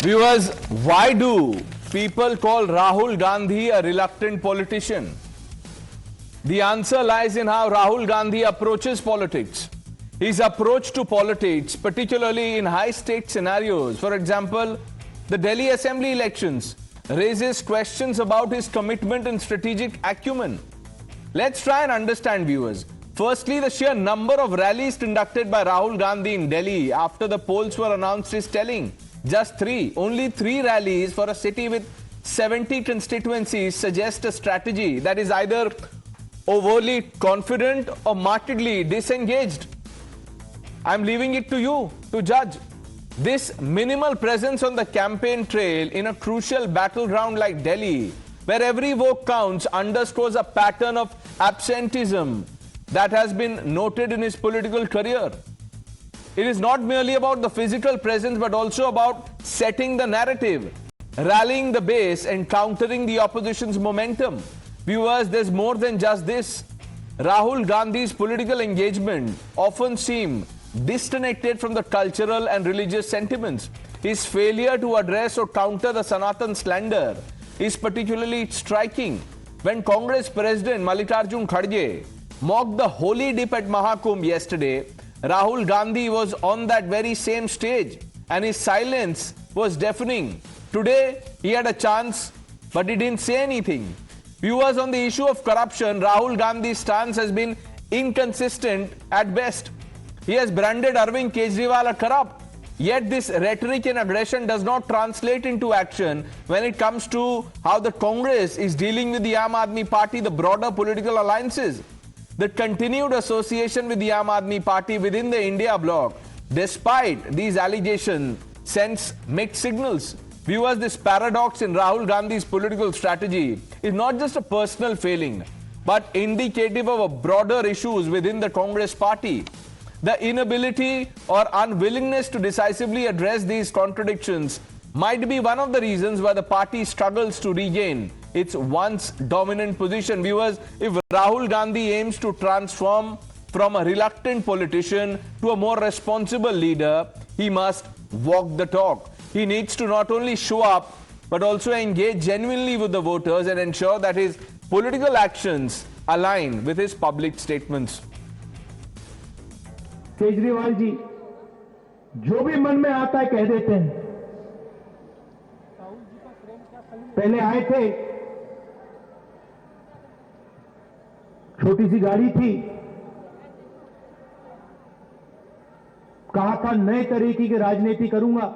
Viewers, why do people call Rahul Gandhi a reluctant politician? The answer lies in how Rahul Gandhi approaches politics. His approach to politics, particularly in high-stakes scenarios, for example, the Delhi Assembly elections, raises questions about his commitment and strategic acumen. Let's try and understand, viewers. Firstly, the sheer number of rallies conducted by Rahul Gandhi in Delhi after the polls were announced is telling. Just three. Only 3 rallies for a city with 70 constituencies suggest a strategy that is either overly confident or markedly disengaged. I'm leaving it to you to judge. This minimal presence on the campaign trail in a crucial battleground like Delhi, where every vote counts, underscores a pattern of absenteeism that has been noted in his political career. It is not merely about the physical presence, but also about setting the narrative, rallying the base, and countering the opposition's momentum. Viewers, there's more than just this. Rahul Gandhi's political engagement often seems disconnected from the cultural and religious sentiments. His failure to address or counter the Sanatan slander is particularly striking. When Congress President Mallikarjun Kharge mocked the holy dip at Mahakumbh yesterday, Rahul Gandhi was on that very same stage and his silence was deafening. Today, he had a chance, but he didn't say anything. Viewers, on the issue of corruption, Rahul Gandhi's stance has been inconsistent at best. He has branded Arvind Kejriwal a corrupt. Yet this rhetoric and aggression does not translate into action when it comes to how the Congress is dealing with the Aam Aadmi Party, the broader political alliances. The continued association with the Aam Aadmi Party within the India bloc, despite these allegations, sends mixed signals. Viewers, this paradox in Rahul Gandhi's political strategy is not just a personal failing, but indicative of broader issues within the Congress party. The inability or unwillingness to decisively address these contradictions might be one of the reasons why the party struggles to regain its once dominant position. Viewers, if Rahul Gandhi aims to transform from a reluctant politician to a more responsible leader, he must walk the talk. He needs to not only show up, but also engage genuinely with the voters and ensure that his political actions align with his public statements. Kejriwal ji जो भी मन में आता है कह देते हैं। पहले आए थे, छोटी सी गाड़ी थी, कहा था नए तरीके की राजनीति करूंगा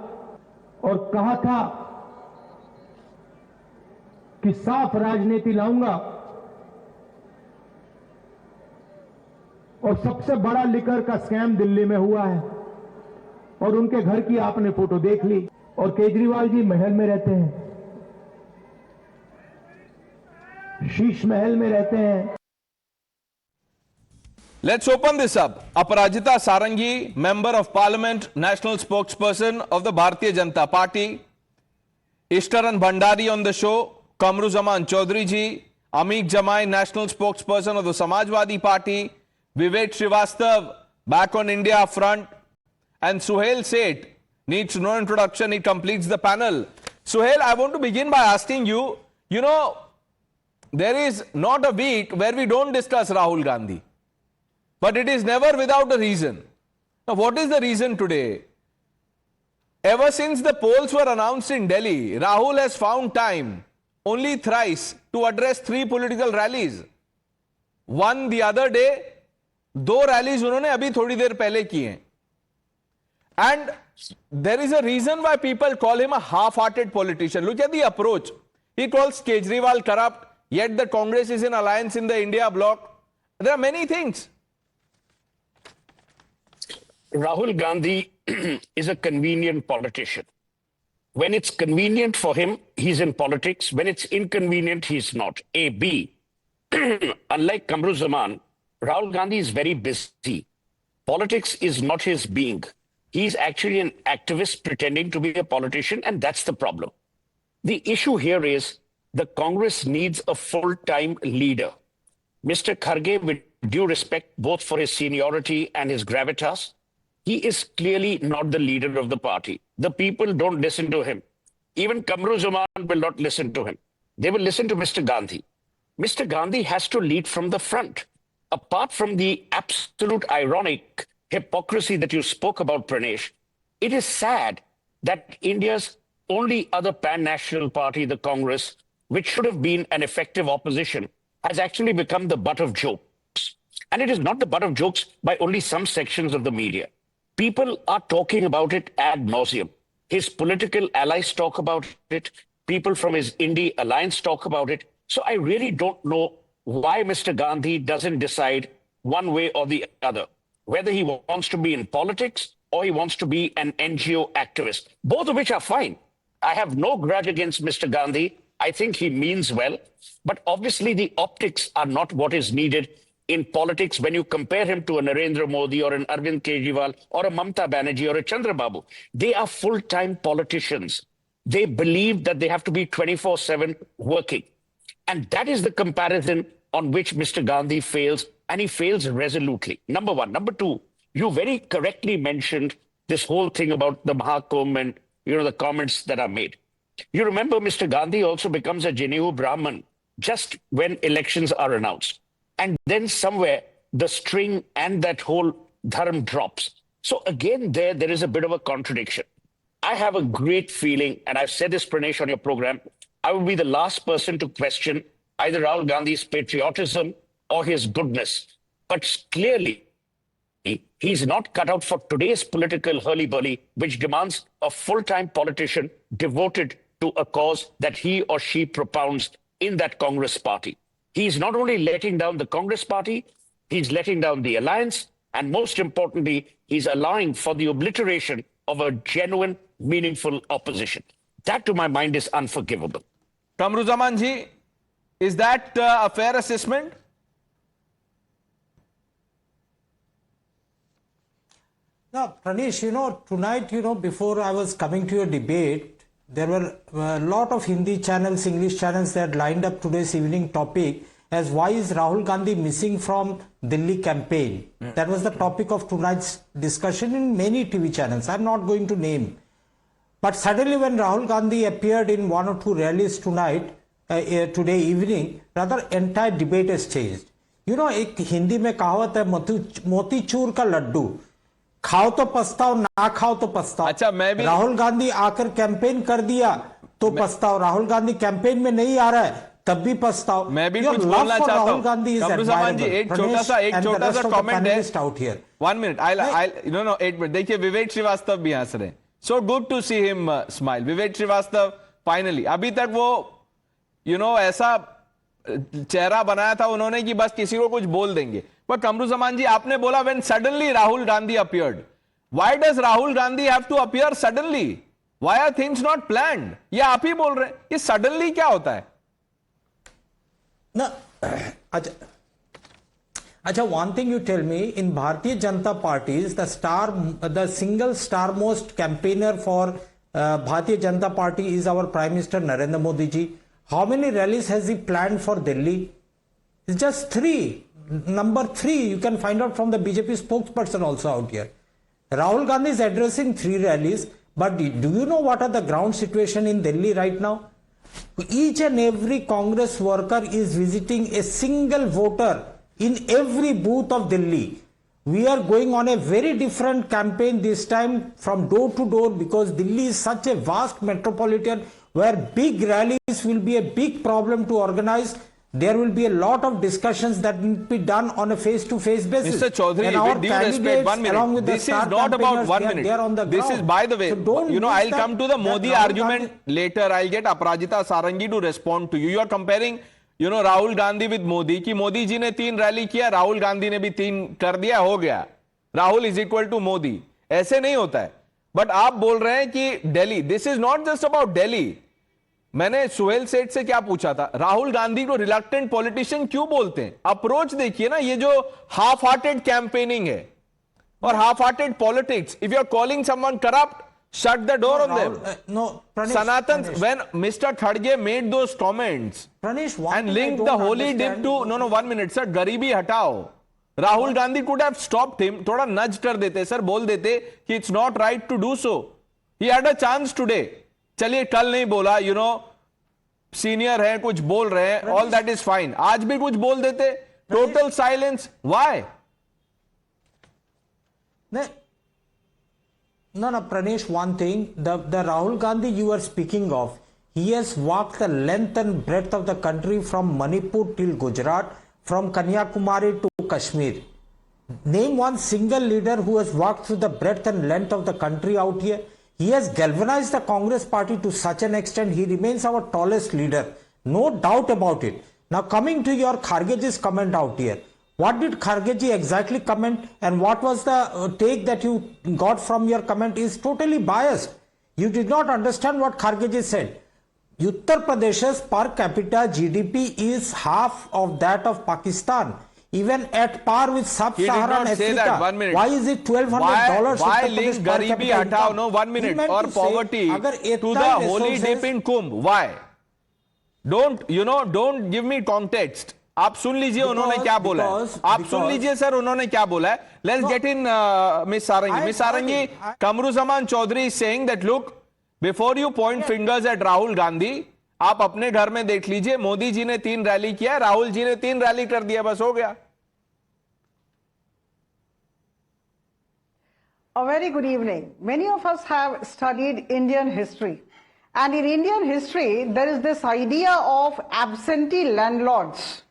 और कहा था कि साफ राजनीति लाऊंगा और सबसे बड़ा लिकर का स्कैम दिल्ली में हुआ है और उनके घर की आपने फोटो देख ली और केजरीवाल जी महल में रहते हैं, शीश महल में रहते हैं। Let's open this up. Aparajita Sarangi, Member of Parliament, National Spokesperson of the Bharatiya Janata Party. Ishtaran Bhandari on the show. Kamruzaman Chaudhary ji. Ameek Jamai, National Spokesperson of the Samajwadi Party. Vivek Srivastav, back on India front. And Suhail Seth needs no introduction. He completes the panel. Suhail, I want to begin by asking you, there is not a week where we don't discuss Rahul Gandhi. But it is never without a reason. Now, what is the reason today? Ever since the polls were announced in Delhi, Rahul has found time, only thrice, to address 3 political rallies. One the other day, 2 rallies उन्होंने अभी थोड़ी देर पहले की हैं. And there is a reason why people call him a half-hearted politician. Look at the approach. He calls Kejriwal corrupt, yet the Congress is in alliance in the India bloc. There are many things. Rahul Gandhi is a convenient politician. When it's convenient for him, he's in politics. When it's inconvenient, he's not. A. B. Unlike Kamru Zaman, Rahul Gandhi is very busy. Politics is not his being. He's actually an activist pretending to be a politician, and that's the problem. The issue here is the Congress needs a full-time leader. Mr. Kharge, with due respect both for his seniority and his gravitas, he is clearly not the leader of the party. The people don't listen to him. Even Kamru Zaman will not listen to him. They will listen to Mr. Gandhi. Mr. Gandhi has to lead from the front. Apart from the absolute ironic hypocrisy that you spoke about, Pranesh, it is sad that India's only other pan-national party, the Congress, which should have been an effective opposition, has actually become the butt of jokes. And it is not the butt of jokes by only some sections of the media. People are talking about it ad nauseum. His political allies talk about it. People from his Indie alliance talk about it. So I really don't know why Mr. Gandhi doesn't decide one way or the other, whether he wants to be in politics or he wants to be an NGO activist, both of which are fine. I have no grudge against Mr. Gandhi. I think he means well, but obviously the optics are not what is needed in politics when you compare him to a Narendra Modi or an Arvind Kejriwal or a Mamta Banerjee or a Chandrababu. They are full-time politicians. They believe that they have to be 24/7 working. And that is the comparison on which Mr. Gandhi fails, and he fails resolutely. Number one. Number two, you very correctly mentioned this whole thing about the Mahakumbh and the comments that are made. You remember Mr. Gandhi also becomes a Janeyu Brahman just when elections are announced. And then somewhere the string and that whole dharm drops. So again, there is a bit of a contradiction. I have a great feeling, and I've said this, Pranesh, on your program, I will be the last person to question either Rahul Gandhi's patriotism or his goodness. But clearly, he's not cut out for today's political hurly-burly, which demands a full-time politician devoted to a cause that he or she propounds in that Congress party. He's not only letting down the Congress party, he's letting down the alliance, and most importantly, he's allowing for the obliteration of a genuine, meaningful opposition. That, to my mind, is unforgivable. Kamruzaman ji, is that a fair assessment? Now, Pranesh, tonight, before I was coming to your debate, there were a lot of Hindi channels, English channels that lined up today's evening topic as why is Rahul Gandhi missing from Delhi campaign? That was the topic of tonight's discussion in many TV channels. I'm not going to name. But suddenly when Rahul Gandhi appeared in one or two rallies tonight, today evening, rather entire debate has changed. एक हिंदी में कहावत है मोतीचूर का लड्डू, खाओ तो पछताओ, ना खाओ तो पछताओ. अच्छा, मैं भी राहुल गांधी आकर कैंपेन कर दिया तो पछताओ, राहुल गांधी कैंपेन में नहीं आ रहा है तब भी पछताओ. मैं भी कुछ बोलना चाहता हूं. कमरुज़मान जी, एक छोटा सा कमेंट है. 1 minute, I'll 8 minutes. देखिए, विवेक श्रीवास्तव भी हंस रहे हैं. So good to see him smile. Vivek Srivastava finally, अभी तक वो ऐसा चेहरा बनाया था उन्होंने कि बस किसी को कुछ बोल देंगे. पर कमरुज़मान जी, आपने बोला when suddenly Rahul Gandhi appeared. Why does Rahul Gandhi have to appear suddenly? Why are things not planned? ये आप ही बोल रहे हैं. ये suddenly क्या होता है? No, Acha, one thing you tell me, in Bharatiya Janata parties, the single star-most campaigner for Bharatiya Janata party is our Prime Minister Narendra Modi ji. How many rallies has he planned for Delhi? It's just 3. Number 3, you can find out from the BJP spokesperson also out here. Rahul Gandhi is addressing 3 rallies, but do you know what are the ground situation in Delhi right now? Each and every Congress worker is visiting a single voter in every booth of Delhi. We are going on a very different campaign this time from door to door because Delhi is such a vast metropolitan where big rallies will be a big problem to organize. There will be a lot of discussions that need to be done on a face-to-face basis. Mr. Chaudhary, with due respect, 1 minute. This is not about 1 minute. This is, by the way, I'll come to the Modi argument later. I'll get Aparajita Sarangi to respond to you. You are comparing, Rahul Gandhi with Modi, कि मोदी जी ने 3 rally किया, राहुल गांधी ने भी 3 कर दिया, हो गया. Rahul is equal to Modi. ऐसे नहीं होता है. बट आप बोल रहे हैं कि Delhi, this is not just about Delhi. मैंने सुहेल सेठ से क्या पूछा था, राहुल गांधी को रिलक्टेंट पॉलिटिशियन क्यों बोलते हैं? अप्रोच देखिए ना, ये जो हाफ हार्टेड कैंपेनिंग है और half hearted politics. If you are calling someone corrupt, shut the door on them. Pranesh, Sanatan, when Mr. Khadge made those comments and linked the holy dip to, 1 minute, sir, गरीबी हटाओ. Rahul Gandhi could have stopped him. थोड़ा nudge कर देते, sir, बोल देते कि it's not right to do so. He had a chance today. चलिए कल नहीं बोला, सीनियर है, कुछ बोल रहे हैं, ऑल दैट इज फाइन, आज भी कुछ बोल देते, total silence, why? No, Pranesh, one thing, the Rahul Gandhi you are speaking of, he has walked the length and breadth of the country from Manipur till Gujarat, from Kanyakumari to Kashmir. Name one single leader who has walked through the breadth and length of the country out here. He has galvanized the Congress party to such an extent, he remains our tallest leader. No doubt about it. Now coming to your Khargeji's comment out here. What did Khargeji exactly comment, and what was the take that you got from your comment is totally biased. You did not understand what Khargeji said. Uttar Pradesh's per capita GDP is half of that of Pakistan, even at par with sub-Saharan Africa. Say that. 1 minute. Why is it $1,200? Why link garibi hatao? No, 1 minute. Or poverty to the holy dip in Kumbh? Why? Don't give me context. आप सुन लीजिए उन्होंने क्या बोला है, आप सुन लीजिए sir उन्होंने क्या बोला है. Let's get in miss Sarangi. Miss Sarangi, Kamruzzaman Chowdhury is saying that look, before you point fingers at Rahul Gandhi, आप अपने घर में देख लीजिए, मोदी जी ने 3 रैली किया, राहुल जी ने 3 रैली कर दिया, बस हो गया. A very good evening. Many of us have studied Indian history, and in Indian history there is this idea of absentee landlords.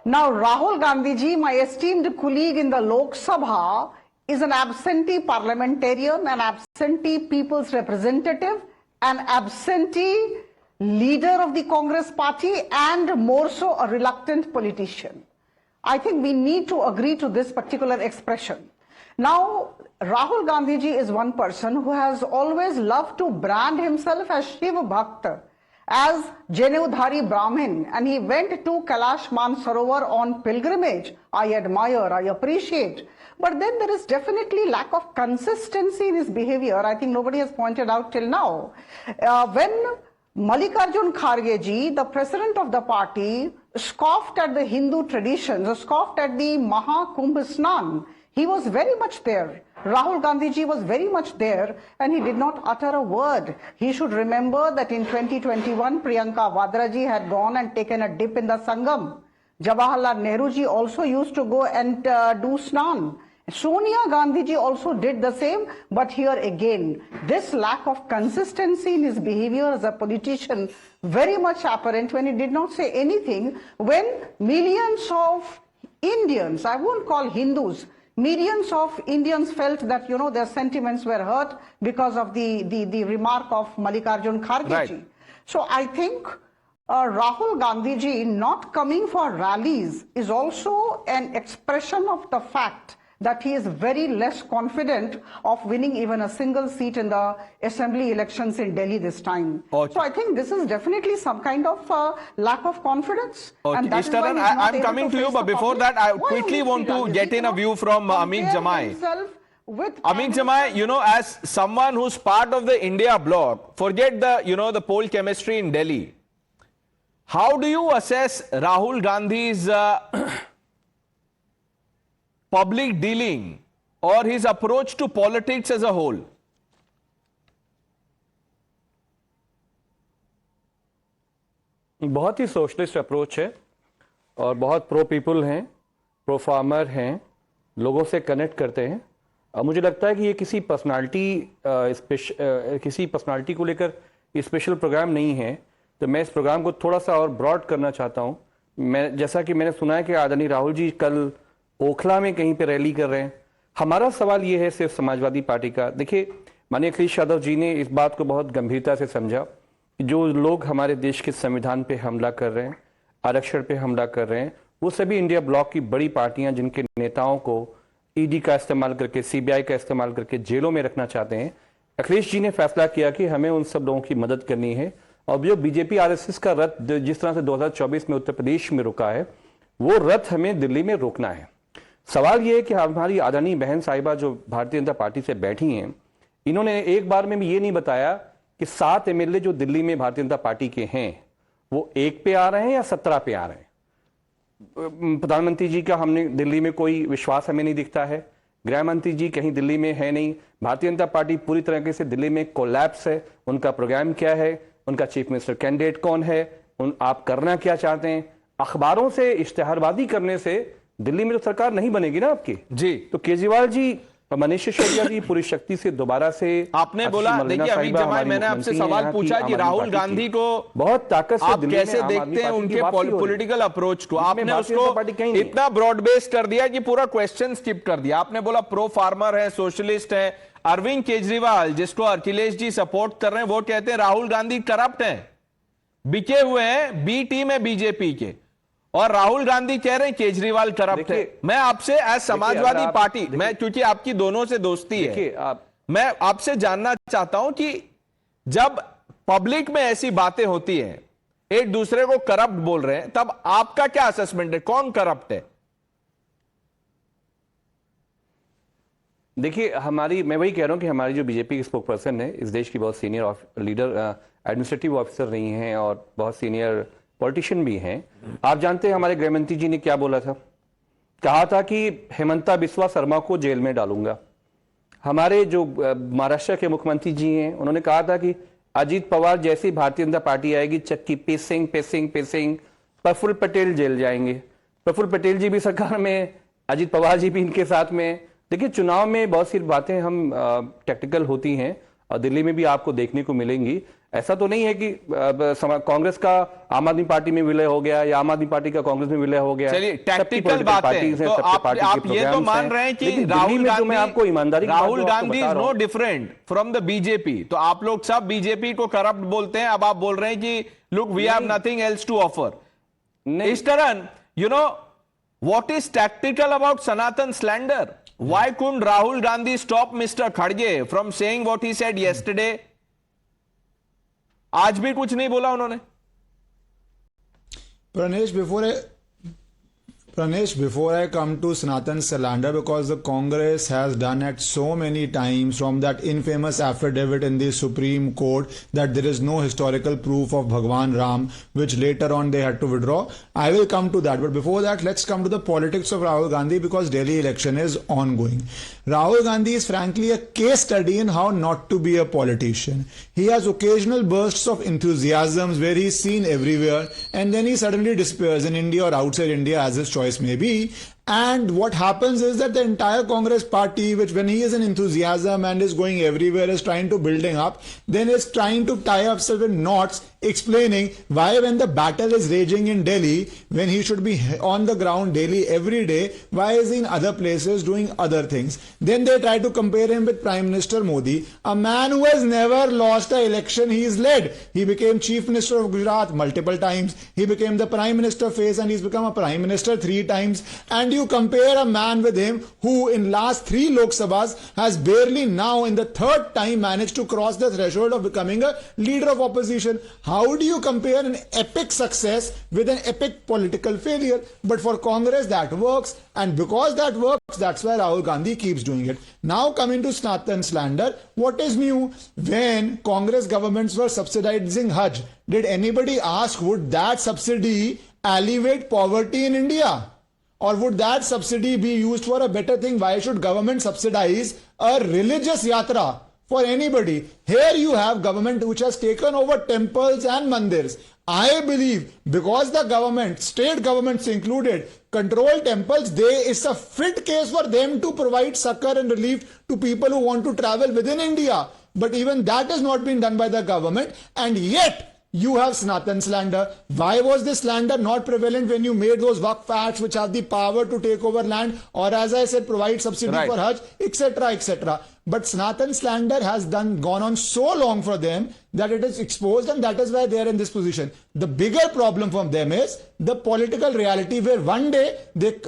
Now, Rahul Gandhi ji, my esteemed colleague in the Lok Sabha, is an absentee parliamentarian, an absentee people's representative, an absentee leader of the Congress party, and more so a reluctant politician. I think we need to agree to this particular expression. Now, Rahul Gandhi ji is one person who has always loved to brand himself as Shiv Bhakta, as Janudhari Brahmin, and he went to Kailash Mansarovar on pilgrimage. I admire, I appreciate. But then there is definitely lack of consistency in his behavior. I think nobody has pointed out till now. When Mallikarjun Kharge ji, the president of the party, scoffed at the Hindu traditions, scoffed at the Maha Kumbh Snan, he was very much there. Rahul Gandhi ji was very much there, and he did not utter a word. He should remember that in 2021, Priyanka Vadra ji had gone and taken a dip in the Sangam. Jawaharlal Nehru ji also used to go and do snan. Sonia Gandhi ji also did the same, but here again, this lack of consistency in his behavior as a politician very much apparent when he did not say anything, when millions of Indians, I won't call Hindus, millions of Indians felt that, their sentiments were hurt because of the remark of Mallikarjun Kharge ji. Right. So I think Rahul Gandhi ji not coming for rallies is also an expression of the fact that he is very less confident of winning even a single seat in the assembly elections in Delhi this time. Okay. So I think this is definitely some kind of lack of confidence. Okay. And that is why Ishtaran, he's not I'm able coming to you, face but the before public. that, I Why quickly only want to three get in a view from Amit compare Jamai. himself with Amit Jamai, as someone who's part of the India bloc, forget the, the poll chemistry in Delhi. How do you assess Rahul Gandhi's public dealing or his approach to politics as a whole? बहुत ही socialist approach है और बहुत pro people हैं, pro farmer हैं, लोगों से connect करते हैं. और मुझे लगता है कि ये किसी पर्सनालिटी को लेकर स्पेशल प्रोग्राम नहीं है. तो मैं इस प्रोग्राम को थोड़ा सा और ब्रॉड करना चाहता हूँ. जैसा कि मैंने सुना है कि आदरणीय राहुल जी कल ओखला में कहीं पे रैली कर रहे हैं. हमारा सवाल ये है सिर्फ समाजवादी पार्टी का. देखिए, माननीय अखिलेश यादव जी ने इस बात को बहुत गंभीरता से समझा कि जो लोग हमारे देश के संविधान पे हमला कर रहे हैं, आरक्षण पे हमला कर रहे हैं, वो सभी इंडिया ब्लॉक की बड़ी पार्टियां जिनके नेताओं को ईडी का इस्तेमाल करके, सीबीआई का इस्तेमाल करके जेलों में रखना चाहते हैं. अखिलेश जी ने फैसला किया कि हमें उन सब लोगों की मदद करनी है. और जो बीजेपी आरएसएस का रथ जिस तरह से 2024 में उत्तर प्रदेश में रुका है, वो रथ हमें दिल्ली में रोकना है. सवाल ये है कि हमारी आदरणीय बहन साहिबा जो भारतीय जनता पार्टी से बैठी हैं, इन्होंने एक बार में भी ये नहीं बताया कि 7 एमएलए जो दिल्ली में भारतीय जनता पार्टी के हैं, वो 1 पे आ रहे हैं या 17 पे आ रहे हैं. प्रधानमंत्री जी का हमने दिल्ली में कोई विश्वास हमें नहीं दिखता है. गृह मंत्री जी कहीं दिल्ली में है नहीं, भारतीय जनता पार्टी पूरी तरीके से दिल्ली में कोलैप्स है। उनका प्रोग्राम क्या है, उनका चीफ मिनिस्टर कैंडिडेट कौन है, आप करना क्या चाहते हैं? अखबारों से इश्तेहारबाजी करने से दिल्ली में तो सरकार नहीं बनेगी ना आपकी। जी तो केजरीवाल जी, मनीष सिसोदिया जी पूरी शक्ति से दोबारा से आपने बोला, देखिए अमित जमाई, मैंने आपसे सवाल पूछा कि राहुल गांधी को बहुत ताकत से आप कैसे देखते हैं उनके पॉलिटिकल अप्रोच को? आपने उसको इतना ब्रॉड बेस कर दिया कि पूरा क्वेश्चन स्किप कर दिया। आपने बोला प्रो फार्मर है, सोशलिस्ट है। अरविंद केजरीवाल, जिसको अखिलेश जी सपोर्ट कर रहे हैं, वो कहते हैं राहुल गांधी करप्ट हैं, बिके हुए हैं, बी टीम है बीजेपी के। और राहुल गांधी कह रहे हैं केजरीवाल करप्ट है। मैं आपसे एज समाजवादी पार्टी, मैं क्योंकि आपकी दोनों से दोस्ती है, मैं आपसे जानना चाहता हूं कि जब पब्लिक में ऐसी बातें होती हैं, एक दूसरे को करप्ट बोल रहे हैं, तब आपका क्या असेसमेंट है, कौन करप्ट है? देखिए मैं वही कह रहा हूं कि हमारी जो बीजेपी की स्पोक पर्सन है, इस देश की बहुत सीनियर लीडर, एडमिनिस्ट्रेटिव ऑफिसर रही हैं और बहुत सीनियर पॉलिटिशियन भी हैं। आप जानते हैं हमारे गृहमंत्री जी ने क्या बोला था? कहा था कि हेमंता बिस्वा शर्मा को जेल में डालूंगा। हमारे जो महाराष्ट्र के मुख्यमंत्री जी हैं, उन्होंने कहा था कि अजीत पवार जैसी भारतीय जनता पार्टी आएगी, चक्की पेसिंग पेसिंग पेसिंग, प्रफुल्ल पटेल जेल जाएंगे। प्रफुल्ल पटेल जी भी सरकार में, अजीत पवार जी भी इनके साथ में। देखिए, चुनाव में बहुत सी बातें हम टेक्निकल होती हैं और दिल्ली में भी आपको देखने को मिलेंगी। ऐसा तो नहीं है कि कांग्रेस का आम आदमी पार्टी में विलय हो गया या आम आदमी पार्टी का कांग्रेस में विलय हो गया। चलिए, टैक्टिकल बात है, तो आप ये तो मान रहे हैं कि राहुल गांधी, मैं आपको ईमानदारी Rahul Gandhi is no different from the BJP. तो आप लोग सब बीजेपी को करप्ट बोलते हैं, अब आप बोल रहे हैं कि look we have nothing else to offer. इस तरह, you know what is tactical about Sanatan slander? Why couldn't Rahul Gandhi stop Mr. Khadge from saying what he said yesterday? आज भी कुछ नहीं बोला उन्होंने। Pranesh, before I come to Sanatan slander, because the Congress has done it so many times, from that infamous affidavit in the Supreme Court that there is no historical proof of Bhagwan Ram, which later on they had to withdraw. I will come to that. But before that, let's come to the politics of Rahul Gandhi, because Delhi election is ongoing. Rahul Gandhi is frankly a case study in how not to be a politician. He has occasional bursts of enthusiasm where he is seen everywhere, and then he suddenly disappears in India or outside India, as his choice may be. And what happens is that the entire Congress party, which when he is in enthusiasm and is going everywhere, is trying to building up, then is trying to tie up certain knots, explaining why when the battle is raging in Delhi, when he should be on the ground daily every day, why is he in other places doing other things? Then they try to compare him with Prime Minister Modi, a man who has never lost an election he is led. He became Chief Minister of Gujarat multiple times. He became the Prime Minister face, and he's become a Prime Minister 3 times. And you compare a man with him who in last 3 Lok Sabhas has barely now in the 3rd time managed to cross the threshold of becoming a leader of opposition. How do you compare an epic success with an epic political failure? But for Congress that works, and because that works, that's why Rahul Gandhi keeps doing it. Now coming to Sanatan slander, what is new? When Congress governments were subsidizing Hajj, did anybody ask would that subsidy alleviate poverty in India? Or would that subsidy be used for a better thing? Why should government subsidize a religious yatra for anybody? Here you have government which has taken over temples and mandirs. I believe because the government, state governments included, control temples, it's a fit case for them to provide succor and relief to people who want to travel within India. But even that has not been done by the government, and yet you have Sanatan slander. Why was this slander not prevalent when you made those Waqf Acts which have the power to take over land, or as I said, provide subsidy for Hajj, etc., etc. But Sanatan slander has gone on so long for them that it is exposed, and that is why they are in this position. The bigger problem for them is the political reality, where one day they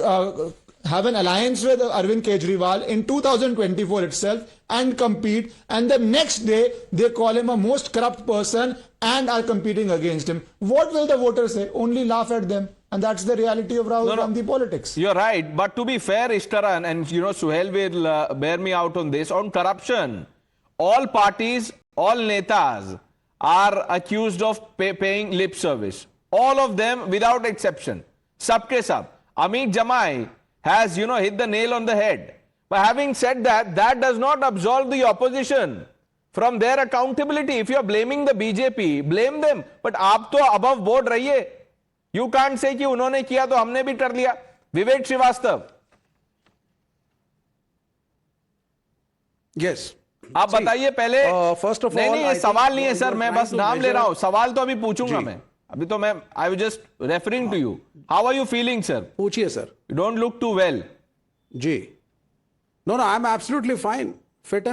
have an alliance with Arvind Kejriwal in 2024 itself and compete, and the next day they call him a most corrupt person and are competing against him. What will the voters say? Only laugh at them. And that's the reality of Rahul Gandhi politics. You're right. But to be fair, Ishtaran, and Suhail will bear me out on this, on corruption, all parties, all netas are accused of paying lip service. All of them without exception. Sabke sab. Amit Jamai has, hit the nail on the head. But having said that, that does not absolve the opposition from their accountability. If you are blaming the BJP, blame them. But आप तो above board रहिए. You can't say कि उन्होंने किया तो हमने भी कर लिया. विवेक श्रीवास्तव, Yes. आप बताइए पहले. first of नहीं all, नहीं, I ये think सवाल नहीं है you're सर, मैं trying बस to नाम ले measure- रहा हूं. सवाल तो अभी पूछूंगा जी. मैं. अभी तो मैं I was just referring to you. How are you feeling sir? पूछिए sir. You don't look too well. जी. No, I'm absolutely fine. Fit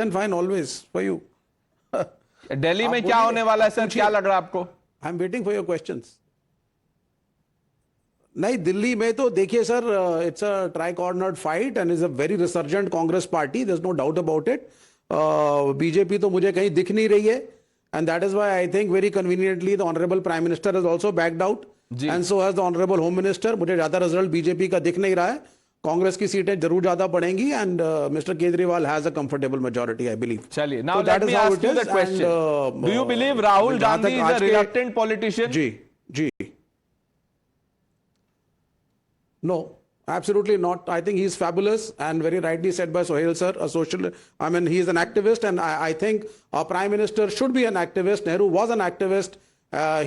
and fine always for you. Delhi में आप क्या बोलिए, होने वाला है आप सर? पूछिए. क्या लग रहा है आपको? I'm waiting for your questions. नहीं, दिल्ली में तो देखिए sir, it's a tri-cornered fight and is a very resurgent Congress party. There's no doubt about it. BJP तो मुझे कहीं दिख नहीं रही है, and that is why I think very conveniently the honorable Prime Minister has also backed out, ji. and so has the honorable Home Minister. मुझे ज्यादा result BJP का दिख नहीं रहा है. कांग्रेस की सीटें जरूर ज्यादा पड़ेंगी, and Mr. Kejriwal has a comfortable majority, I believe. चलिए, now So let that is me how ask it you is, the question. and, Do you believe Rahul जहाँ Gandhi तक is a आज के- reluctant politician? Ji. No, absolutely not. I think he's fabulous, and very rightly said by Sohail sir, he is an activist, and I think our Prime Minister should be an activist. Nehru was an activist.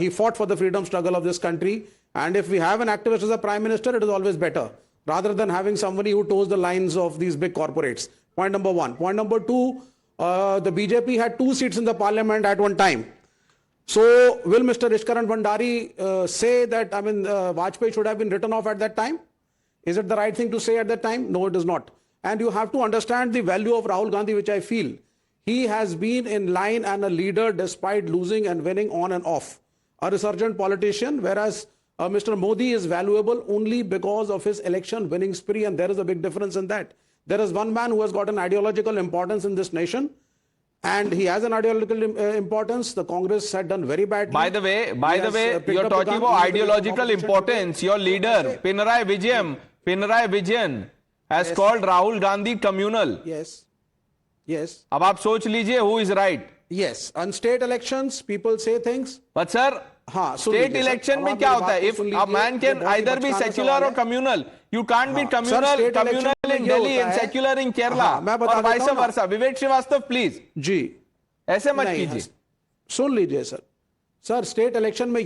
He fought for the freedom struggle of this country. And if we have an activist as a Prime Minister, it is always better, rather than having somebody who toes the lines of these big corporates. Point number one. Point number two, the BJP had 2 seats in the parliament at one time. So will Mr. Ishkaran Bhandari say that, Vajpayee should have been written off at that time? Is it the right thing to say at that time? No, it is not. And you have to understand the value of Rahul Gandhi, which I feel. He has been in line and a leader despite losing and winning on and off. A resurgent politician, whereas Mr. Modi is valuable only because of his election winning spree, and there is a big difference in that. There is one man who has got an ideological importance in this nation, and he has an ideological importance. The Congress had done very badly. By the way, picked you're up the talking gun. about He is a very ideological competent importance. Your leader, Pinarayi Vijayan, has called Rahul Gandhi communal. Yes. अब आप सोच लीजिए who is right. Yes. On state elections, people say things. But sir, हाँ, सुन state लीजिए, sir. election अब में आप क्या मेरी होता बात है? को If सुन a लीजिए, man can ये बहुत ही either be बचकाना secular सवाल or है. communal. You can't be हाँ, communal sir, state election in में ये Delhi होता and है. secular in Kerala. हाँ, मैं बता और देता vice हूँ ना. versa. Vivek Srivastava, please. जी. ऐसे मत नहीं, कीजिए. सुन लीजिए सर. सर, स्टेट इलेक्शन में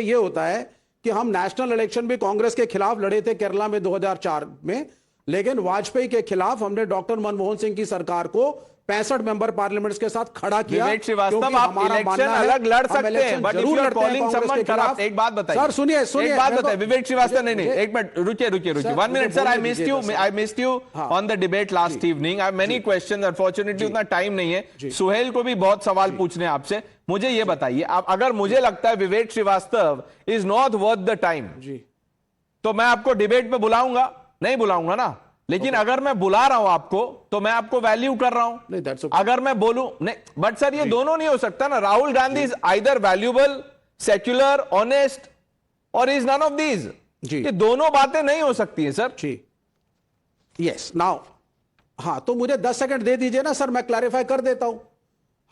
ये होता है कि हम नेशनल इलेक्शन भी कांग्रेस के खिलाफ लड़े थे केरला में 2004 में, लेकिन वाजपेयी के खिलाफ हमने डॉक्टर मनमोहन सिंह की सरकार को 65 मेंबर पार्लियामेंट्स के साथ खड़ा किया. विवेक श्रीवास्तव, क्योंकि आप हमारा इलेक्शन मानना है, अलग लड़ हम सकते हैं, इलेक्शन बट इफ जरूर यू आर लड़ते हैं कॉलिंग कांग्रेस समवन के करप्ट, खिलाफ. एक बात बताइए. सर सुनिए एक बात मेरे को- बताइए विवेक श्रीवास्तव. नहीं मुझे- एक मिनट रुकिए. सर, 1 minute sir, मुझे I बोलने missed दीजिएगा, you. I missed you हाँ. on the debate last evening. I have many questions. Unfortunately उतना टाइम नहीं है. सुहेल को भी बहुत सवाल पूछने हैं आपसे. मुझे ये बताइए, आप अगर मुझे लगता है Vivek Srivastava is not worth the time, तो मैं आपको डिबेट पे बुलाऊंगा? नहीं बुलाऊंगा ना. लेकिन अगर मैं बुला रहा हूं आपको, तो मैं आपको वैल्यू कर रहा हूं. नहीं, that's okay. अगर मैं बोलूं नहीं, बट सर ये दोनों नहीं हो सकता ना. Rahul Gandhi is either valuable, secular, honest, और इज नन ऑफ दीज. ये दोनों बातें नहीं हो सकती है सर. जी. यस. नाउ हाँ, तो मुझे 10 सेकंड दे दीजिए ना सर, मैं क्लैरिफाई कर देता हूं.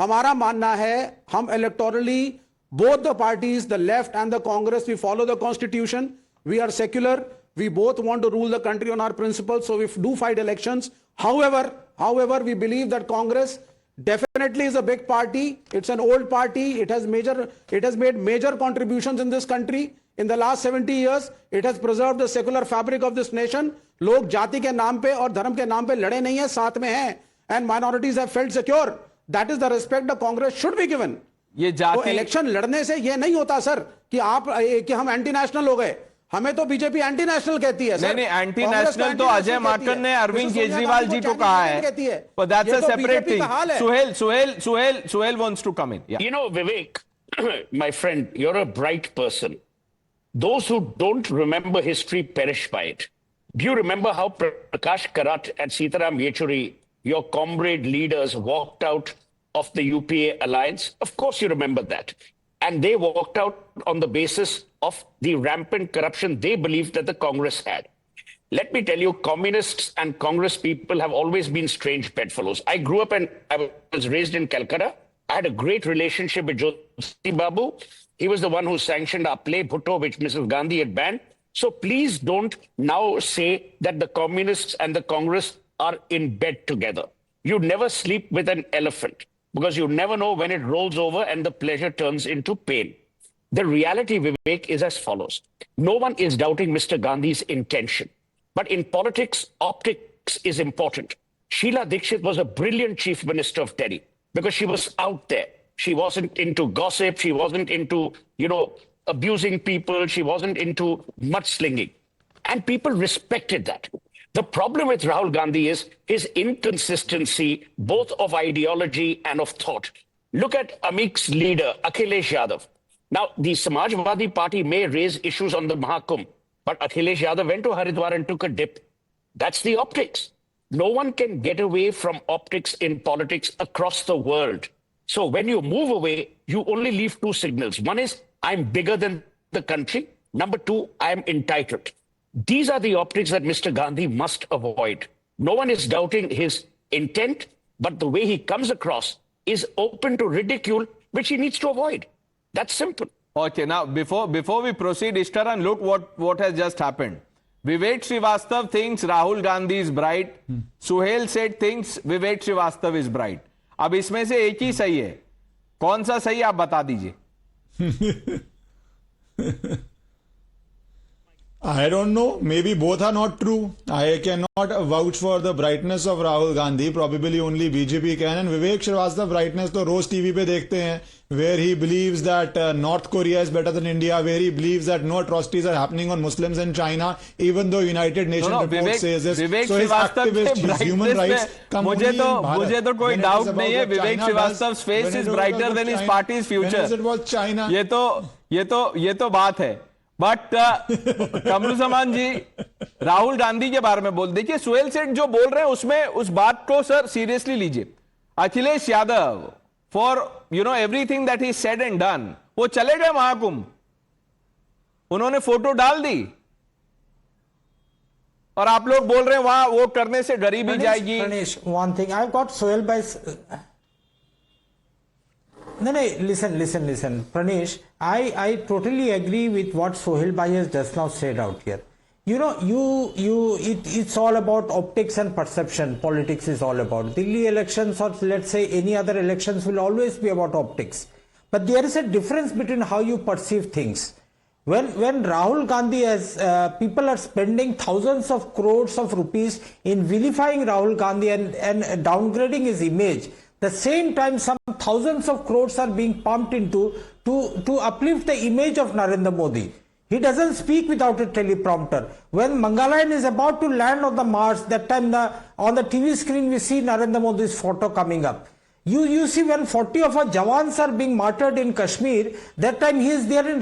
हमारा मानना है, हम electorally both the parties, the left and the Congress, we follow the constitution. We are secular. We both want to rule the country on our principles, so we do fight elections. However, we believe that Congress definitely is a big party. It's an old party. It has made major contributions in this country. In the last 70 years, it has preserved the secular fabric of this nation. लोग जाति के नाम पे और धर्म के नाम पे लड़े नहीं हैं, साथ में हैं. And minorities have felt secure. That is the respect the Congress should be given. ये तो जाति इलेक्शन लड़ने से ये नहीं होता सर कि हम एंटी नेशनल हो गए. हमें तो बीजेपी एंटी नेशनल कहती है. नहीं, एंटी नेशनल तो अजय माकन ने अरविंद केजरीवाल जी को कहा है. But that's a separate thing. Suhail wants to come in. Yeah. You know, Vivek, my friend, you're a bright person. Those who don't remember history perish by it. Do you remember how Prakash Karat and Sitaram Yechuri, your comrade leaders, walked out of the UPA alliance? Of course you remember that. And they walked out on the basis of the rampant corruption they believed that the Congress had. Let me tell you, communists and Congress people have always been strange bedfellows. I grew up and I was raised in Calcutta. I had a great relationship with Jyoti Babu. He was the one who sanctioned our play Bhutto, which Mrs. Gandhi had banned. So please don't now say that the communists and the Congress are in bed together. You never sleep with an elephant because you never know when it rolls over and the pleasure turns into pain. The reality, Vivek, is as follows. No one is doubting Mr. Gandhi's intention. But in politics, optics is important. Sheila Dikshit was a brilliant chief minister of Delhi because she was out there. She wasn't into gossip. She wasn't into, abusing people. She wasn't into mudslinging. And people respected that. The problem with Rahul Gandhi is his inconsistency, both of ideology and of thought. Look at Amik's leader, Akhilesh Yadav. Now, the Samajwadi Party may raise issues on the Mahakumbh, but Akhilesh Yadav went to Haridwar and took a dip. That's the optics. No one can get away from optics in politics across the world. So when you move away, you only leave two signals. One is, I'm bigger than the country. Number two, I'm entitled. These are the optics that Mr. Gandhi must avoid. No one is doubting his intent, but the way he comes across is open to ridicule, which he needs to avoid. That's simple. Okay, now before we proceed, Ishtaran, look what has just happened. Vivek Srivastava thinks Rahul Gandhi is bright. Suhail Seth thinks Vivek Srivastava is bright. अब इसमें से एक ही सही है. कौन सा सही आप बता दीजिए. I don't know. Maybe both are not true. I cannot vouch for the brightness of Rahul Gandhi. Probably only BJP can. And Vivek Srivastava brightness तो रोज टीवी पे देखते हैं, where he believes that North Korea is better than India, where he believes that no atrocities are happening on Muslims in China, even though United Nations report says this. So his activist, his human rights come only in Bharat. मुझे तो कोई doubt नहीं है. Vivek Srivastava's face is brighter than his party's future. When it was China. ये तो बात है. But कमरुज़मान जी राहुल गांधी के बारे में बोल देखिए. सुहेल सेठ जो बोल रहे हैं उसमें उस बात को सर सीरियसली लीजिए. Akhilesh Yadav for everything that he said and done, वो चले गए महाकुंभ, उन्होंने फोटो डाल दी और आप लोग बोल रहे हैं वहां वो करने से गरीबी जाएगी. One thing I've got Sohail by. No, listen. Pranesh, I totally agree with what Sohail Bhai has just now said out here. It's all about optics and perception. Politics is all about. Delhi elections or let's say any other elections will always be about optics. But there is a difference between how you perceive things. When Rahul Gandhi has, people are spending thousands of crores of rupees in vilifying Rahul Gandhi and downgrading his image, the same time some thousands of crores are being pumped into to uplift the image of Narendra Modi. He doesn't speak without a teleprompter. When Mangalyaan is about to land on the Mars, that time on the TV screen we see Narendra Modi's photo coming up. You see when 40 of our Jawans are being martyred in Kashmir, that time he is there in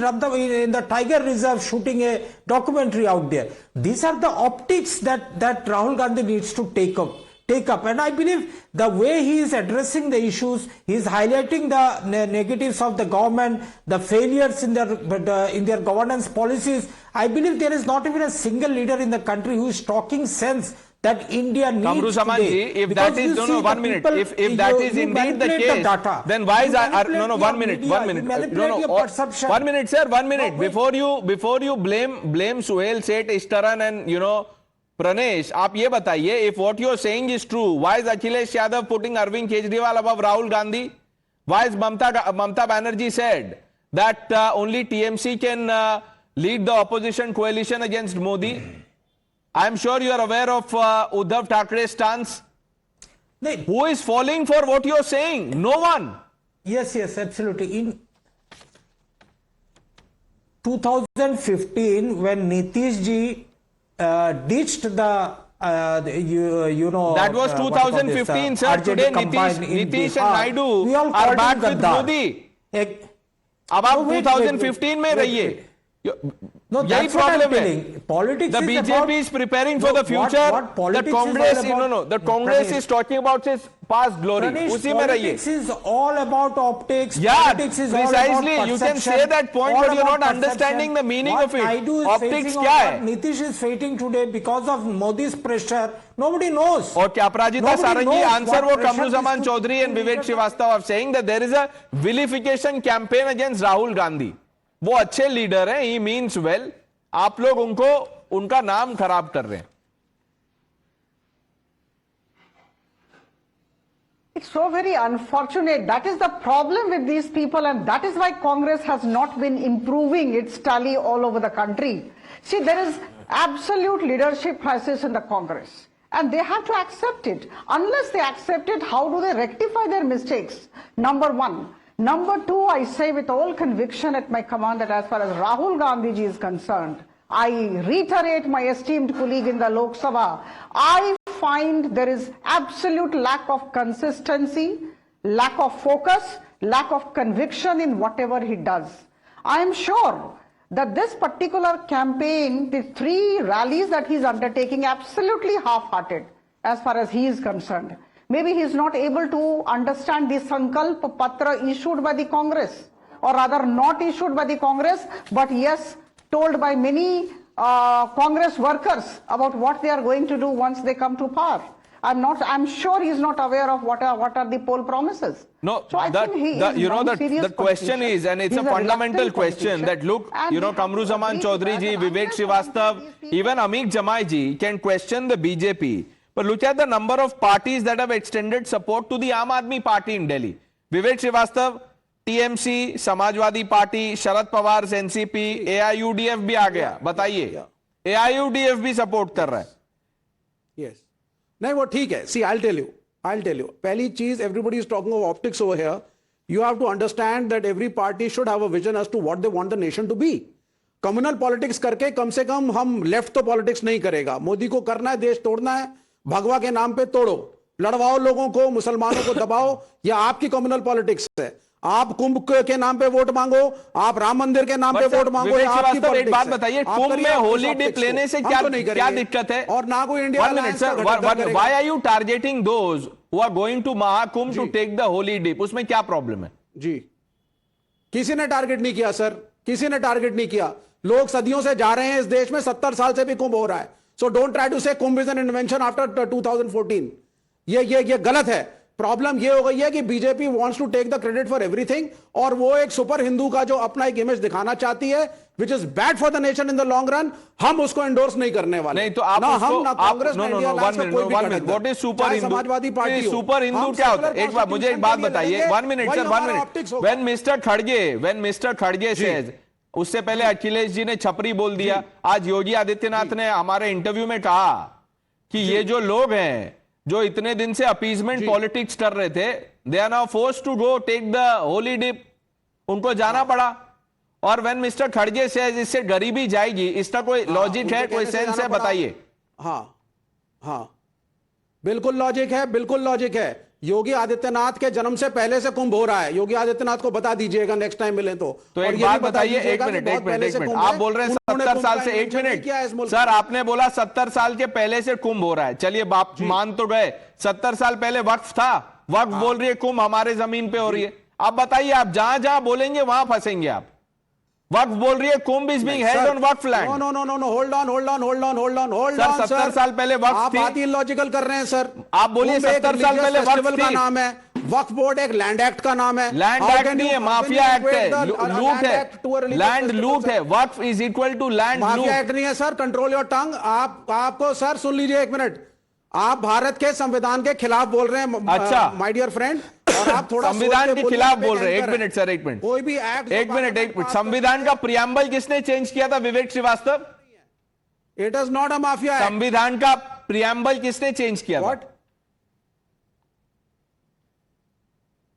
the Tiger Reserve shooting a documentary out there. These are the optics that Rahul Gandhi needs to take up. And I believe the way he is addressing the issues, he is highlighting the negatives of the government, the failures in their governance policies. I believe there is not even a single leader in the country who is talking sense that India needs Kamruzaman today. If that is no 1 minute, if that is indeed the case, then why is 1 minute? 1 minute. No, 1 minute, sir. 1 minute. Before you blame Suhail Seth, Ishtaran, and Pranesh, आप ये बताइए, if what you are saying is true, why is Akhilesh Yadav putting Arvind Kejriwal above Rahul Gandhi? Why is Mamta Banerjee said that only TMC can lead the opposition coalition against Modi? I am sure you are aware of Uddhav Thackeray's stance. Who is falling for what you are saying? No one. Yes, absolutely. In 2015, when Nitish ji ditched the that was 2015, sir. Today Nitish and Naidu are back with Modi. अब आप 2015 में रहिए. No, that's what I'm telling. Politics the BJP is preparing for the future. The Congress, the Congress is talking about its past glory. उसी में रहिए. Politics is all about optics. Yeah, politics is precisely. All about you can say that point, but you're not understanding the meaning of it. Optics क्या है? Nitish is fighting today because of Modi's pressure. Nobody knows. Okay, Aparajita Sarangi, answer वो Kamruzaman Chaudhary and Vivek Srivastava are saying that there is a vilification campaign against Rahul Gandhi. वो अच्छे leader हैं, he means well. आप लोग उनका नाम खराब कर रहे हैं। It's so very unfortunate. That is the problem with these people, and that is why Congress has not been improving its tally all over the country. See, there is absolute leadership crisis in the Congress, and they have to accept it. Unless they accept it, how do they rectify their mistakes? Number one. Number two, I say with all conviction at my command that as far as Rahul Gandhi ji is concerned, I reiterate my esteemed colleague in the Lok Sabha, I find there is absolute lack of consistency, lack of focus, lack of conviction in whatever he does. I am sure that this particular campaign, the 3 rallies that he is undertaking, absolutely half-hearted as far as he is concerned. Maybe he is not able to understand the Sankalp Patra issued by the Congress, or rather not issued by the Congress, but yes, told by many Congress workers about what they are going to do once they come to power. I'm sure he is not aware of what are the poll promises. No, so I think he is the question is, and it's a fundamental question that look, Kamruzaman Chaudhary ji, Vivek Srivastava, even Amit Jamai ji can question the BJP. But look at the number of parties that have extended support to the Aam Aadmi Party in Delhi. Vivek Srivastava, TMC, Samajwadi party, Sharad Pawar, NCP, AIUDF भी आ गया, बताइए। AIUDF भी support कर रहा है। Yes. नहीं वो ठीक है. See, I'll tell you. पहली चीज, everybody is talking of optics over here. You have to understand that every party should have a vision as to what they want the nation to be. Communal politics करके कम से कम हम left तो politics नहीं करेगा. मोदी को करना है देश तोड़ना है, भगवा के नाम पे तोड़ो, लड़वाओ लोगों को, मुसलमानों को दबाओ, यह आपकी कम्युनल पॉलिटिक्स है. आप कुंभ के नाम पे वोट मांगो, आप राम मंदिर के नाम पे वोट मांगो, ये आपकी पॉलिटिक्स है. एक बात बताइए, कुंभ में होली डिप लेने से क्या दिक्कत है? और ना कोई India why are you targeting those who are going to Mahakumbh to take the holy dip? उसमें क्या प्रॉब्लम है? जी, किसी ने टारगेट नहीं किया सर, किसी ने टारगेट नहीं किया. लोग सदियों से जा रहे हैं इस देश में, 70 साल से भी कुंभ हो रहा है. सो डोंट ट्राई टू से कुंभ इज एन इन्वेंशन आफ्टर 2014. ये गलत है. प्रॉब्लम ये हो गई है कि BJP wants to take the credit for everything, और वो एक सुपर हिंदू का जो अपना एक इमेज दिखाना चाहती है, which is bad for the nation in the long run. हम उसको एंडोर्स नहीं करने वाले. नहीं तो आप ना उसको, हम ना कांग्रेस ना इंडिया अलायंस का कोई भी गठबंधन. What is super Hindu? Samajwadi party, super Hindu क्या होता है? एक बार मुझे एक बात बताइए. 1 minute sir, 1 minute. When mister खड़गे सेज, उससे पहले अखिलेश जी ने छपरी बोल दिया. आज योगी आदित्यनाथ ने हमारे इंटरव्यू में कहा कि ये जो लोग हैं जो इतने दिन से अपीजमेंट पॉलिटिक्स कर रहे थे, they are now forced to go take the holy dip. उनको जाना पड़ा. और व्हेन मिस्टर खड़गे से इससे गरीबी जाएगी, इसका कोई लॉजिक है, कोई सेंस है? बताइए. हाँ, बिल्कुल लॉजिक है, बिल्कुल लॉजिक है. योगी आदित्यनाथ के जन्म से पहले से कुंभ हो रहा है. योगी आदित्यनाथ को बता दीजिएगा नेक्स्ट टाइम मिले तो. एक बात बताइए. एक मिनट. आप बोल रहे हैं 70 साल से. 1 मिनट सर, आपने बोला 70 साल के पहले से कुंभ हो रहा है. चलिए बाप मान तो गए, 70 साल पहले वक्फ था. वक्फ बोल रही है कुंभ हमारे जमीन पे हो रही है. आप बताइए, आप जहां जहां बोलेंगे वहां फंसेंगे आप. वक्फ बोल रही है Kumbh is being held on Waqf land. No, hold on sir, 70 साल पहले वक्फ आप बात इलॉजिकल कर रहे हैं सर. आप बोलिए 70 साल पहले वक्फ का नाम है. वक्फ बोर्ड एक लैंड एक्ट का नाम है. लैंड एक्ट नहीं है, माफिया एक्ट है, लूट है, लैंड लूट है. वक्फ इज इक्वल टू लैंड लूट. माफिया एक्ट नहीं है सर. Control your tongue. आपको सर सुन लीजिए 1 मिनट. आप भारत के संविधान के खिलाफ बोल रहे हैं. अच्छा, माय डियर फ्रेंड, और आप थोड़ा संविधान के खिलाफ बोल रहे हैं. 1 मिनट सर, 1 मिनट. कोई भी एक्ट, 1 मिनट. संविधान का प्रियम्बल किसने चेंज किया था? Vivek Srivastava. It is not a mafia. संविधान का प्रियम्बल किसने चेंज किया था?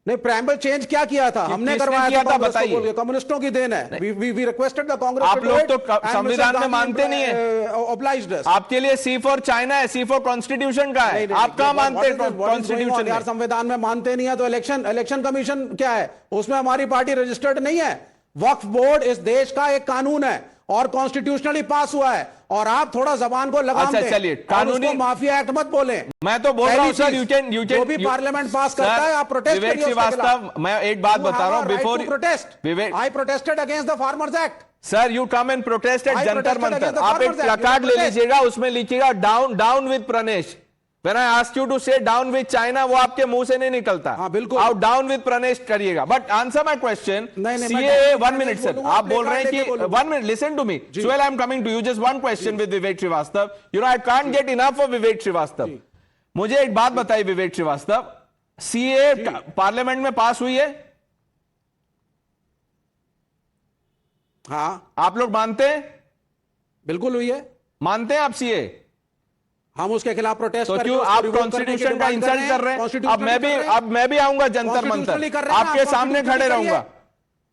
नहीं, प्रेम्बल चेंज क्या किया था? हमने करवाया था. बताइए. कम्युनिस्टों की देन है. We requested the Congress. आप लोग तो संविधान में मानते नहीं है. Obliged us. आपके लिए सी फॉर चाइना है, सी फॉर कॉन्स्टिट्यूशन का है. आप कहां मानते हैं कॉन्स्टिट्यूशन? यार संविधान में मानते नहीं है तो इलेक्शन कमीशन क्या है? उसमें हमारी पार्टी रजिस्टर्ड नहीं है. वक्फ बोर्ड इस देश का एक कानून है और कॉन्स्टिट्यूशनली पास हुआ है. और आप थोड़ा जबान को लगाम दें. चलिए, कानूनी माफिया एक्ट मत बोले. मैं तो बोल रहा हूं सर, यू कैन जो भी पार्लियामेंट पास करता है आप प्रोटेस्ट करिए. विवेक श्रीवास्तव, मैं एक बात बता रहा हूं. Before protest, I protested against the farmers act. Sir, you come and protest at Jantar Mantar. आप एक प्लकार्ड ले लीजिएगा, उसमें लिखिएगा down with Pranesh. When I asked you to say down with China, वो आपके मुंह से नहीं निकलता. हाँ, बिल्कुल. आप down with Pranesh करिएगा. But answer my question. नहीं, मैं CAA, down 1 minute sir. बोलूंगा, आप बोल रहे हैं लेके कि बोलूंगा. 1 minute. Listen to me. Suhail, I'm coming to you. Just one question with Vivek Srivastava. You know, I can't get enough of Vivek Srivastava. मुझे एक बात बताइए विवेक श्रीवास्तव, CAA पार्लियामेंट में पास हुई है? हाँ, आप लोग मानते हैं? बिल्कुल हुई है. मानते हैं आप CAA? हम उसके खिलाफ प्रोटेस्ट तो क्यों आप कॉन्स्टिट्यूशन का इंसल्ट कर रहे हैं? अब मैं भी आऊंगा जंतर मंतर, आपके सामने खड़े रहूंगा.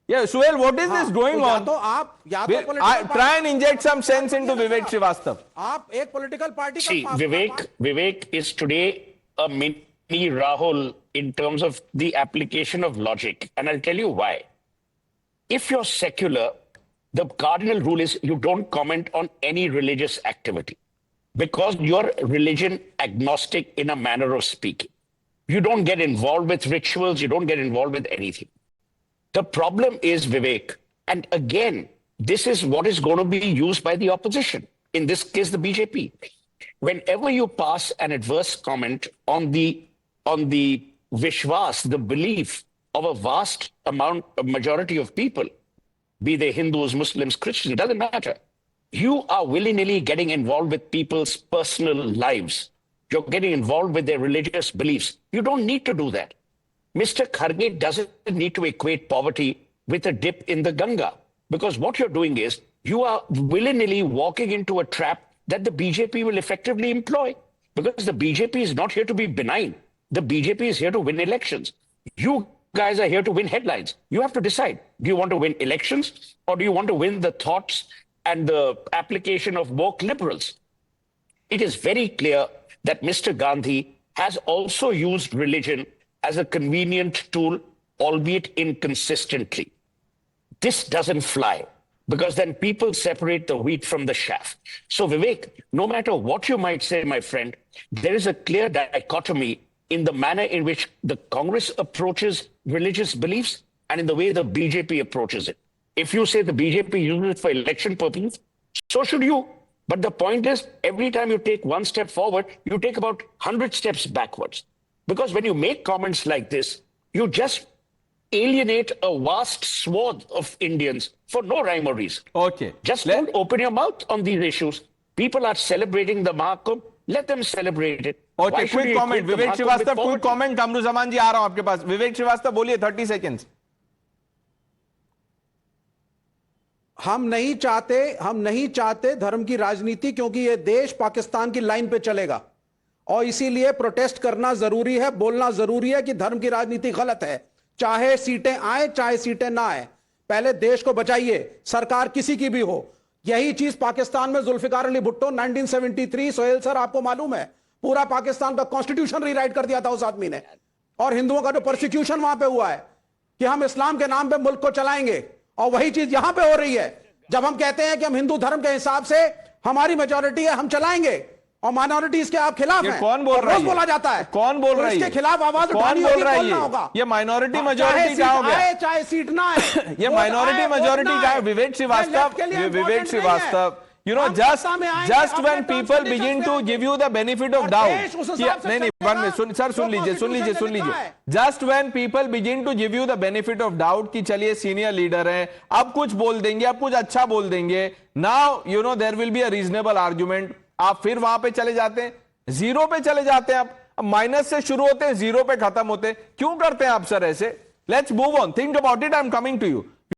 Yeah, Suhail, what is this going on? Try and inject some sense into Vivek Srivastava. आप एक पॉलिटिकल पार्टी का See, Vivek is today a mini Rahul in terms of the application of logic. And I'll tell you why. If you're secular, the cardinal rule is you don't comment on any religious activity because you're religion agnostic in a manner of speaking. You don't get involved with rituals. You don't get involved with anything. The problem is, Vivek, and again, this is what is going to be used by the opposition, in this case, the BJP. Whenever you pass an adverse comment on the Vishwas, the belief of a vast majority of people, be they Hindus, Muslims, Christians, doesn't matter. You are willy-nilly getting involved with people's personal lives. You're getting involved with their religious beliefs. You don't need to do that. Mr. Kharge doesn't need to equate poverty with a dip in the Ganga, because what you're doing is you are willy-nilly walking into a trap that the BJP will effectively employ, because the BJP is not here to be benign. The BJP is here to win elections. You guys are here to win headlines. You have to decide. Do you want to win elections, or do you want to win the thoughts and the application of woke liberals? It is very clear that Mr. Gandhi has also used religion as a convenient tool, albeit inconsistently. This doesn't fly, because then people separate the wheat from the chaff. So Vivek, no matter what you might say, my friend, there is a clear dichotomy in the manner in which the Congress approaches religious beliefs and in the way the BJP approaches it. If you say the BJP uses it for election purposes, so should you. But the point is, every time you take one step forward, you take about 100 steps backwards. Because when you make comments like this, you just alienate a vast swath of Indians for no rhyme or reason. Okay. Just don't open your mouth on these issues. People are celebrating the Mahakumbh. Let them celebrate it. Okay, quick comment. Vivek Srivastava, quick comment. Kamruzaman ji, आ रहा हूं आपके पास. Vivek Srivastava, बोलिए 30 seconds. हम नहीं चाहते धर्म की राजनीति, क्योंकि ये देश पाकिस्तान की लाइन पे चलेगा, और इसीलिए प्रोटेस्ट करना जरूरी है, बोलना जरूरी है कि धर्म की राजनीति गलत है, चाहे सीटें आए चाहे सीटें ना आए. पहले देश को बचाइए, सरकार किसी की भी हो. यही चीज पाकिस्तान में जुल्फिकार अली भुट्टो 1973, सोहेल सर आपको मालूम है, पूरा पाकिस्तान का कॉन्स्टिट्यूशन रीराइट कर दिया था उस आदमी ने. और हिंदुओं का जो परसिक्यूशन वहां पे हुआ है कि हम इस्लाम के नाम पे मुल्क को चलाएंगे, और वही चीज यहां पे हो रही है. जब हम कहते हैं कि हम हिंदू धर्म के हिसाब से हमारी मेजॉरिटी है, हम चलाएंगे, और माइनॉरिटीज के आप खिलाफ हैं. कौन बोल रहा है? बोला जाता है. कौन बोल रहा है? इसके खिलाफ आवाज उठानी होगी, बोलना होगा. ये माइनॉरिटी मेजॉरिटी क्या हो गया? चाहे सीट ना आए. ये माइनॉरिटी मेजॉरिटी क्या है? Vivek Srivastava, you know, just when people begin to give you the benefit of doubt, नहीं 1 minute, सर सुन लीजिए. Just when people begin to give you the benefit of doubt कि चलिए सीनियर लीडर हैं, अब कुछ बोल देंगे, अब कुछ अच्छा बोल देंगे, now you know there will be a reasonable argument. आप फिर वहां पे चले जाते हैं, जीरो पे चले जाते हैं. आप माइनस से शुरू होते हैं, जीरो पे खत्म होते हैं. क्यों करते हैं आप सर ऐसे? Let's move on. Think about it. I am coming to you.